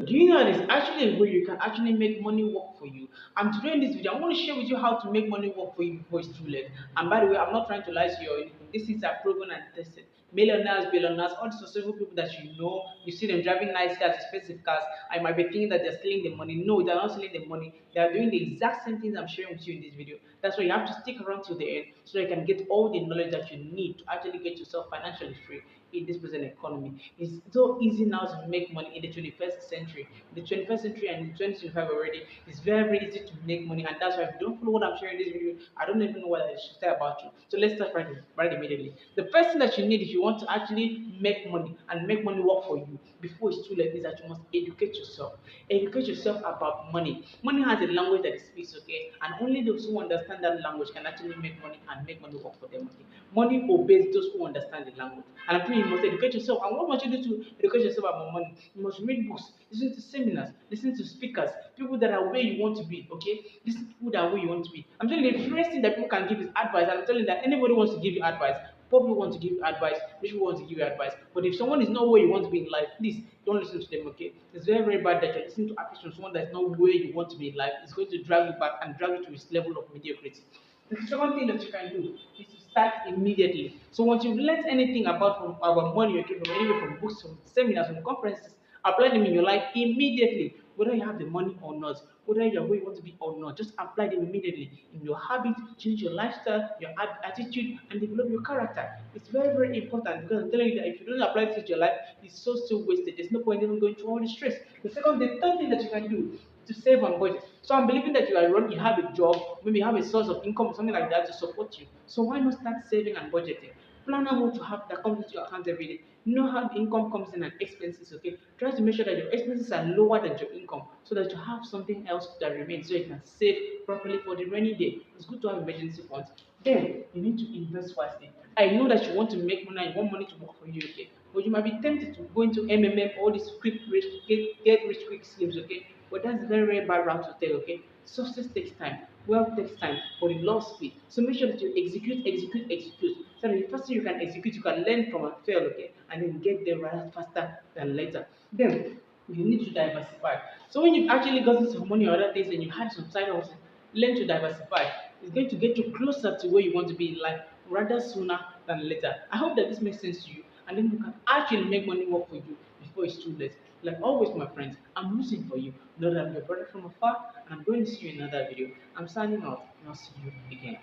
Do you know there's actually a way you can actually make money work for you? And today in this video, I want to share with you how to make money work for you before it's too late. And by the way, I'm not trying to lie to you or anything. These things are proven and tested. Millionaires, billionaires, all the successful people that you know, you see them driving nice cars, expensive cars, I might be thinking that they're stealing the money. No, they're not stealing the money. They are doing the exact same things I'm sharing with you in this video. That's why you have to stick around till the end so you can get all the knowledge that you need to actually get yourself financially free in this present economy. It's so easy now to make money in the 21st century. In the 21st century and in 2025 already, it's very, very easy to make money. And that's why if you don't follow what I'm sharing in this video, I don't even know what I should say about you. So let's start right immediately. The first thing that you need if you want to actually make money and make money work for you before it's too late is that you must educate yourself. Educate yourself about money. Money has a language that it speaks, okay? And only those who understand that language can actually make money and make money work for them, okay? Money obeys those who understand the language. And I'm telling you, you must educate yourself. And what must you do to educate yourself about money? You must read books, listen to seminars, listen to speakers, people that are where you want to be, okay? Listen to people that are where you want to be. I'm telling you, the first thing that people can give is advice. And I'm telling you that anybody wants to give you advice. Poor people want to give you advice, rich people want to give you advice. But if someone is not where you want to be in life, please don't listen to them, okay? It's very, very bad that you're listening to advice from someone that's not where you want to be in life. It's going to drag you back and drag you to its level of mediocrity. The second thing that you can do is to start immediately. So once you've learned anything about money, okay, from anywhere, from books, from seminars, from conferences, apply them in your life immediately. Whether you have the money or not, whether you're where you want to be or not, just apply them immediately in your habit, change your lifestyle, your attitude, and develop your character. It's very, very important because I'm telling you that if you don't apply this to your life, it's so still wasted. There's no point even going through all the stress. The third thing that you can do to save and budget. So I'm believing that you have a job, maybe you have a source of income or something like that to support you. So why not start saving and budgeting? Plan out what you have that comes into your account every day. Know how the income comes in and expenses, okay? Try to make sure that your expenses are lower than your income so that you have something else that remains so you can save properly for the rainy day. It's good to have emergency funds. Then you need to invest wisely. I know that you want to make money and you want money to work for you, okay? But you might be tempted to go into MMM, all these quick rich, get rich quick schemes, okay? But that's a very, very bad route to take, okay? Success takes time, wealth takes time, but it loves speed. So make sure that you execute, execute, execute. So that the first thing you can execute, you can learn from and fail, okay? And then get there rather faster than later. Then you need to diversify. So when you've actually gotten some money or other things and you had some side hustle, learn to diversify. It's going to get you closer to where you want to be in life rather sooner than later. I hope that this makes sense to you and then you can actually make money work for you before it's too late. Like always, my friends, I'm rooting for you. Know that I'm your brother from afar and I'm going to see you in another video. I'm signing off and I'll see you again.